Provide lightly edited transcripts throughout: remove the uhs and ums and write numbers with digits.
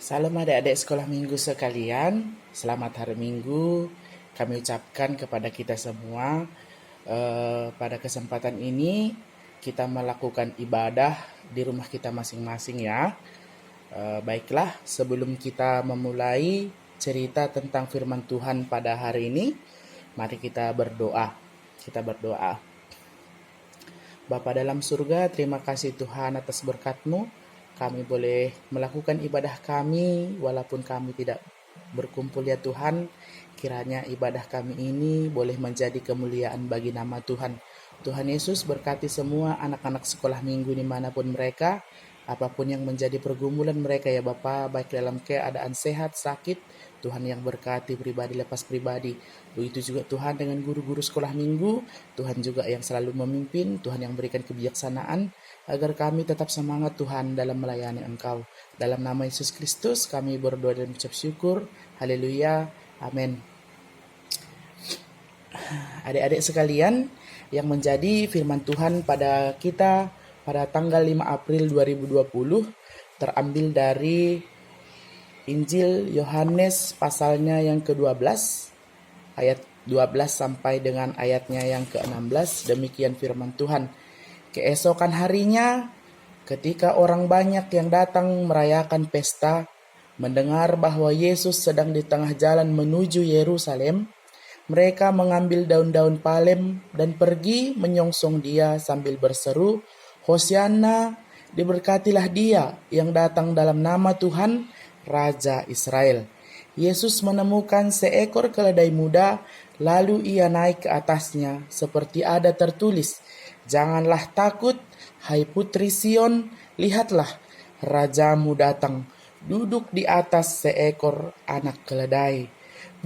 Salam adik-adik sekolah minggu sekalian, selamat hari Minggu. Kami ucapkan kepada kita semua, pada kesempatan ini kita melakukan ibadah di rumah kita masing-masing ya. Baiklah, sebelum kita memulai cerita tentang firman Tuhan pada hari ini, mari kita berdoa. Kita berdoa. Bapa dalam surga, terima kasih Tuhan atas berkat-Mu. Kami boleh melakukan ibadah kami walaupun kami tidak berkumpul ya Tuhan. Kiranya ibadah kami ini boleh menjadi kemuliaan bagi nama Tuhan. Tuhan Yesus berkati semua anak-anak sekolah minggu dimanapun mereka. Apapun yang menjadi pergumulan mereka ya Bapa, baik dalam keadaan sehat, sakit, Tuhan yang berkati pribadi lepas pribadi. Begitu juga Tuhan dengan guru-guru sekolah minggu, Tuhan juga yang selalu memimpin, Tuhan yang berikan kebijaksanaan, agar kami tetap semangat Tuhan dalam melayani Engkau. Dalam nama Yesus Kristus kami berdoa dan mengucap syukur. Haleluya. Amin. Adik-adik sekalian, yang menjadi firman Tuhan pada kita pada tanggal 5 April 2020 terambil dari Injil Yohanes pasalnya yang ke-12 ayat 12 sampai dengan ayatnya yang ke-16. Demikian firman Tuhan. Keesokan harinya, ketika orang banyak yang datang merayakan pesta, mendengar bahwa Yesus sedang di tengah jalan menuju Yerusalem, mereka mengambil daun-daun palem dan pergi menyongsong dia sambil berseru, Hosianna, diberkatilah dia yang datang dalam nama Tuhan, Raja Israel. Yesus menemukan seekor keledai muda, lalu ia naik ke atasnya, seperti ada tertulis, Janganlah takut, hai putri Sion, lihatlah, Rajamu datang, duduk di atas seekor anak keledai.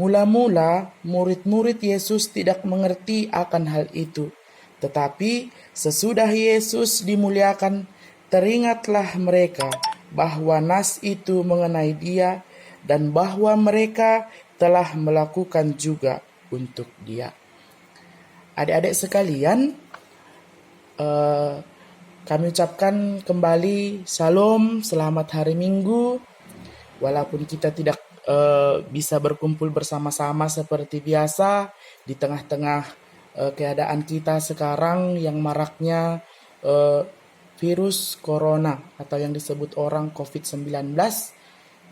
Mula-mula, murid-murid Yesus tidak mengerti akan hal itu. Tetapi sesudah Yesus dimuliakan, teringatlah mereka bahwa nas itu mengenai dia dan bahwa mereka telah melakukan juga untuk dia. Adik-adik sekalian, kami ucapkan kembali Salam, selamat hari Minggu. Walaupun kita tidak bisa berkumpul bersama-sama seperti biasa di tengah-tengah keadaan kita sekarang yang maraknya virus corona atau yang disebut orang COVID-19,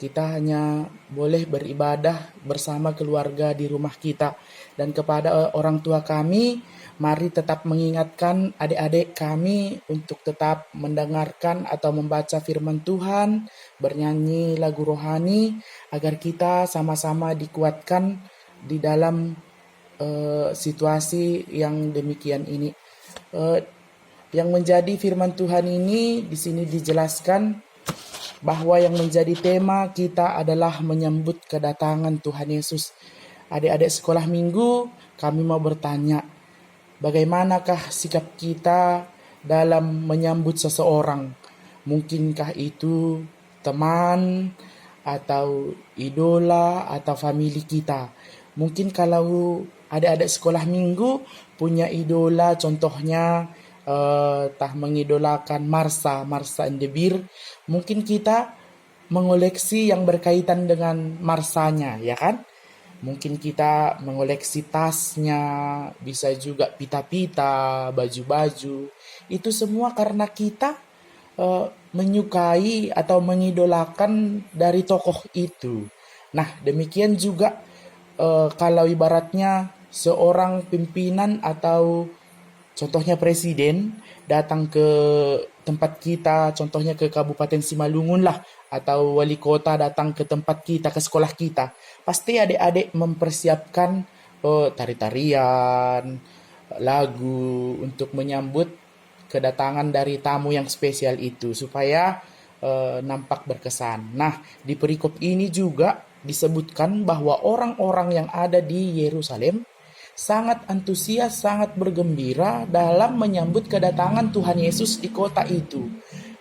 kita hanya boleh beribadah bersama keluarga di rumah kita. Dan kepada orang tua kami, mari tetap mengingatkan adik-adik kami untuk tetap mendengarkan atau membaca firman Tuhan, bernyanyi lagu rohani, agar kita sama-sama dikuatkan di dalam situasi yang demikian ini. Yang menjadi firman Tuhan ini di sini dijelaskan bahwa yang menjadi tema kita adalah menyambut kedatangan Tuhan Yesus. Adik-adik sekolah minggu, kami mau bertanya, bagaimanakah sikap kita dalam menyambut seseorang? Mungkinkah itu teman atau idola atau famili kita? Mungkin kalau adik-adik sekolah minggu punya idola, contohnya mengidolakan Marsha and the Bear, mungkin kita mengoleksi yang berkaitan dengan Marshanya, ya kan? Mungkin kita mengoleksi tasnya, bisa juga pita-pita, baju-baju. Itu semua karena kita menyukai atau mengidolakan dari tokoh itu. Nah, demikian juga kalau ibaratnya seorang pimpinan atau contohnya presiden datang ke tempat kita, contohnya ke Kabupaten Simalungun lah, atau wali kota datang ke tempat kita, ke sekolah kita. Pasti adik-adik mempersiapkan tari-tarian, lagu untuk menyambut kedatangan dari tamu yang spesial itu supaya nampak berkesan. Nah, di perikop ini juga disebutkan bahwa orang-orang yang ada di Yerusalem sangat antusias, sangat bergembira dalam menyambut kedatangan Tuhan Yesus di kota itu.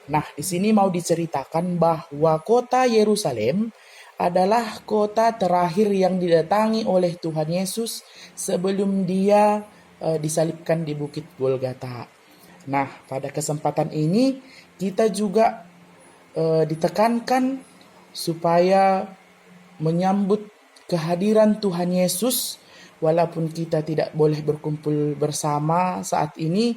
Nah, di sini mau diceritakan bahwa kota Yerusalem adalah kota terakhir yang didatangi oleh Tuhan Yesus sebelum dia disalibkan di Bukit Golgota. Nah, pada kesempatan ini kita juga ditekankan supaya menyambut kehadiran Tuhan Yesus, walaupun kita tidak boleh berkumpul bersama saat ini,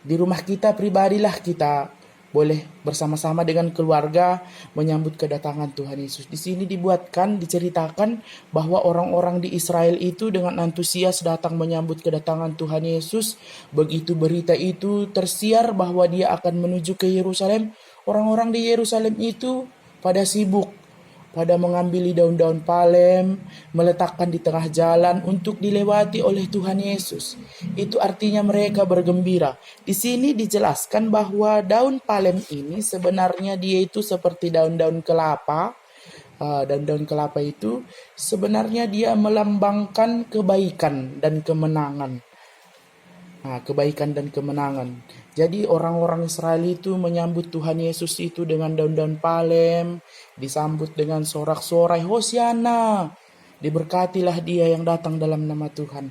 di rumah kita pribadilah kita boleh bersama-sama dengan keluarga menyambut kedatangan Tuhan Yesus. Di sini diceritakan bahwa orang-orang di Israel itu dengan antusias datang menyambut kedatangan Tuhan Yesus. Begitu berita itu tersiar bahwa dia akan menuju ke Yerusalem, orang-orang di Yerusalem itu pada sibuk, pada mengambil daun-daun palem, meletakkan di tengah jalan untuk dilewati oleh Tuhan Yesus. Itu artinya mereka bergembira. Di sini dijelaskan bahwa daun palem ini sebenarnya dia itu seperti daun-daun kelapa. Daun-daun kelapa itu sebenarnya dia melambangkan kebaikan dan kemenangan. Kebaikan dan kemenangan. Jadi orang-orang Israel itu menyambut Tuhan Yesus itu dengan daun-daun palem, disambut dengan sorak-sorai, Hosiana, diberkatilah dia yang datang dalam nama Tuhan.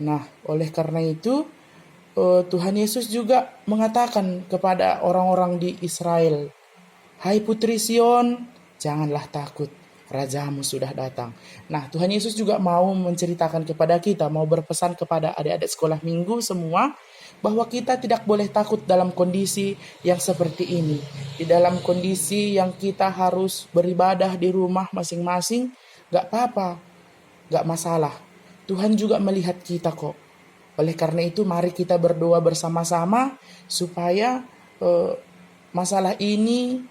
Nah, oleh karena itu Tuhan Yesus juga mengatakan kepada orang-orang di Israel, "Hai putri Sion, janganlah takut, Rajamu sudah datang." Nah, Tuhan Yesus juga mau menceritakan kepada kita, mau berpesan kepada adik-adik sekolah minggu semua, bahwa kita tidak boleh takut dalam kondisi yang seperti ini. Di dalam kondisi yang kita harus beribadah di rumah masing-masing, gak apa-apa, gak masalah. Tuhan juga melihat kita kok. Oleh karena itu mari kita berdoa bersama-sama supaya masalah ini,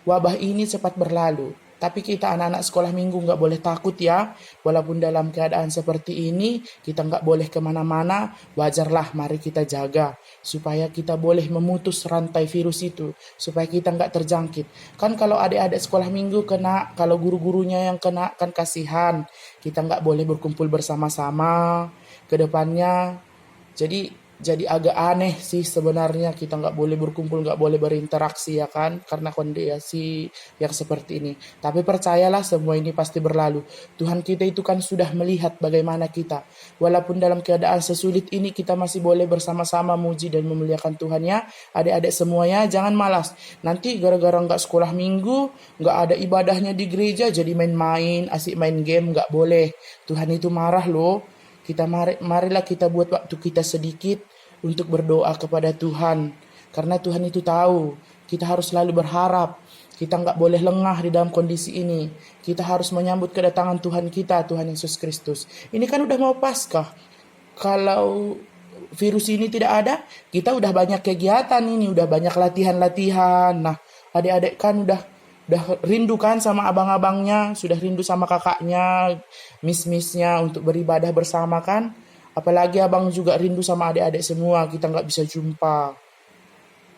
wabah ini cepat berlalu. Tapi kita anak-anak sekolah minggu gak boleh takut ya. Walaupun dalam keadaan seperti ini kita gak boleh kemana-mana. Wajarlah, mari kita jaga supaya kita boleh memutus rantai virus itu, supaya kita gak terjangkit. Kan kalau adik-adik sekolah minggu kena, kalau guru-gurunya yang kena, kan kasihan. Kita gak boleh berkumpul bersama-sama ke depannya. Jadi agak aneh sih sebenarnya, kita nggak boleh berkumpul, nggak boleh berinteraksi ya kan, karena kondisi yang seperti ini. Tapi percayalah semua ini pasti berlalu. Tuhan kita itu kan sudah melihat bagaimana kita. Walaupun dalam keadaan sesulit ini kita masih boleh bersama-sama muji dan memuliakan Tuhan ya. Adik-adik semuanya jangan malas. Nanti gara-gara nggak sekolah minggu, nggak ada ibadahnya di gereja, jadi main-main, asik main game, nggak boleh. Tuhan itu marah loh. Marilah kita buat waktu kita sedikit untuk berdoa kepada Tuhan. Karena Tuhan itu tahu, kita harus selalu berharap. Kita nggak boleh lengah di dalam kondisi ini. Kita harus menyambut kedatangan Tuhan kita, Tuhan Yesus Kristus. Ini kan udah mau Paskah. Kalau virus ini tidak ada, kita udah banyak kegiatan ini, udah banyak latihan-latihan. Nah, adik-adik kan udah rindu kan sama abang-abangnya, sudah rindu sama kakaknya, miss-missnya untuk beribadah bersama kan. Apalagi abang juga rindu sama adik-adik semua, kita nggak bisa jumpa.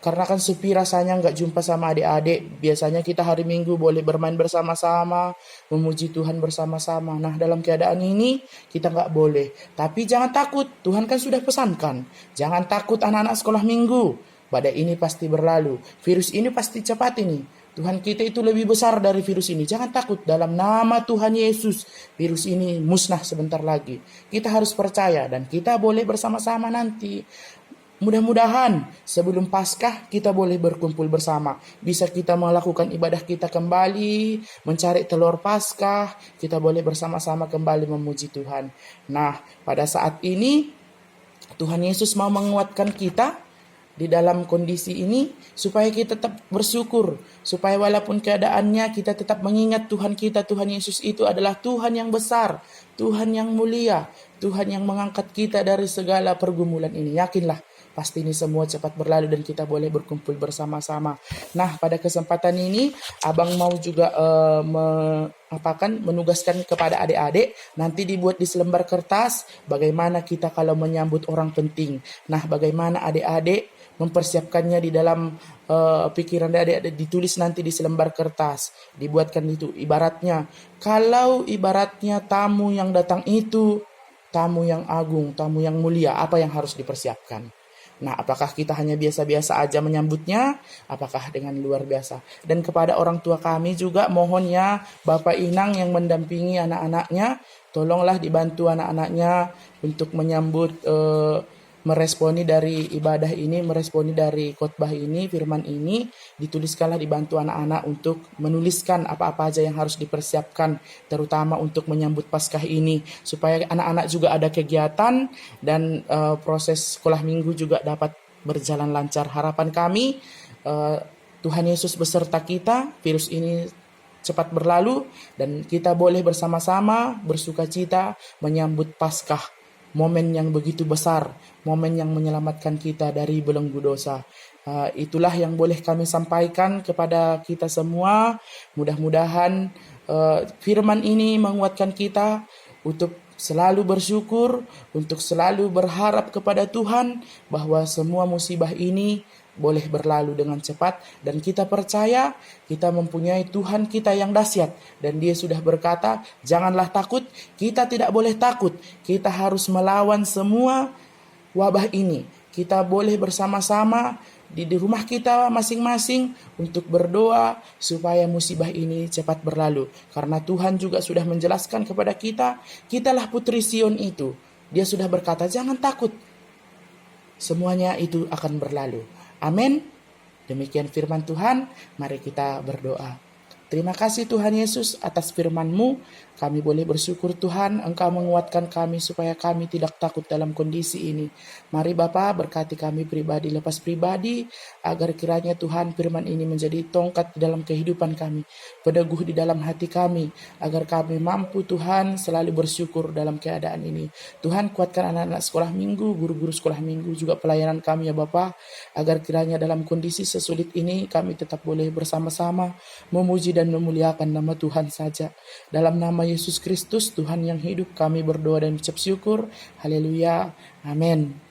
Karena kan sepi rasanya nggak jumpa sama adik-adik. Biasanya kita hari Minggu boleh bermain bersama-sama, memuji Tuhan bersama-sama. Nah, dalam keadaan ini kita nggak boleh. Tapi jangan takut, Tuhan kan sudah pesankan. Jangan takut anak-anak sekolah Minggu. Badai ini pasti berlalu. Virus ini pasti cepat ini. Tuhan kita itu lebih besar dari virus ini. Jangan takut, dalam nama Tuhan Yesus, virus ini musnah sebentar lagi. Kita harus percaya dan kita boleh bersama-sama nanti. Mudah-mudahan sebelum Paskah kita boleh berkumpul bersama. Bisa kita melakukan ibadah kita kembali, mencari telur Paskah. Kita boleh bersama-sama kembali memuji Tuhan. Nah, pada saat ini Tuhan Yesus mau menguatkan kita di dalam kondisi ini supaya kita tetap bersyukur, supaya walaupun keadaannya kita tetap mengingat Tuhan kita, Tuhan Yesus itu adalah Tuhan yang besar, Tuhan yang mulia, Tuhan yang mengangkat kita dari segala pergumulan ini. Yakinlah, pasti ini semua cepat berlalu dan kita boleh berkumpul bersama-sama. Nah, pada kesempatan ini abang mau juga menugaskan kepada adik-adik, nanti dibuat di selembar kertas bagaimana kita kalau menyambut orang penting. Nah, bagaimana adik-adik mempersiapkannya di dalam pikiran adik-adik, ditulis nanti di selembar kertas, dibuatkan itu. Ibaratnya, kalau ibaratnya tamu yang datang itu tamu yang agung, tamu yang mulia, apa yang harus dipersiapkan? Nah, apakah kita hanya biasa-biasa aja menyambutnya? Apakah dengan luar biasa? Dan kepada orang tua kami juga mohon ya, Bapak Inang yang mendampingi anak-anaknya, tolonglah dibantu anak-anaknya untuk menyambut meresponi dari ibadah ini, meresponi dari khotbah ini, firman ini, dituliskanlah, dibantu anak-anak untuk menuliskan apa-apa aja yang harus dipersiapkan, terutama untuk menyambut Paskah ini, supaya anak-anak juga ada kegiatan dan proses sekolah minggu juga dapat berjalan lancar. Harapan kami, Tuhan Yesus beserta kita, virus ini cepat berlalu, dan kita boleh bersama-sama bersukacita menyambut Paskah, momen yang begitu besar, momen yang menyelamatkan kita dari belenggu dosa. Itulah yang boleh kami sampaikan kepada kita semua. Mudah-mudahan firman ini menguatkan kita untuk selalu bersyukur, untuk selalu berharap kepada Tuhan bahwa semua musibah ini boleh berlalu dengan cepat, dan kita percaya kita mempunyai Tuhan kita yang dahsyat, dan Dia sudah berkata, janganlah takut. Kita tidak boleh takut, kita harus melawan semua wabah ini. Kita boleh bersama-sama di rumah kita masing-masing untuk berdoa supaya musibah ini cepat berlalu, karena Tuhan juga sudah menjelaskan kepada kita, kitalah putri Sion itu. Dia sudah berkata, jangan takut, semuanya itu akan berlalu. Amin. Demikian firman Tuhan. Mari kita berdoa. Terima kasih Tuhan Yesus atas firman-Mu. Kami boleh bersyukur Tuhan, Engkau menguatkan kami supaya kami tidak takut dalam kondisi ini. Mari Bapa, berkati kami pribadi lepas pribadi, agar kiranya Tuhan firman ini menjadi tongkat di dalam kehidupan kami, peneguh di dalam hati kami, agar kami mampu Tuhan selalu bersyukur dalam keadaan ini. Tuhan, kuatkan anak-anak sekolah minggu, guru-guru sekolah minggu, juga pelayanan kami ya Bapa, agar kiranya dalam kondisi sesulit ini kami tetap boleh bersama-sama memuji dan memuliakan nama Tuhan saja. Dalam nama Yesus Kristus, Tuhan yang hidup, kami berdoa dan ucap syukur. Haleluya. Amin.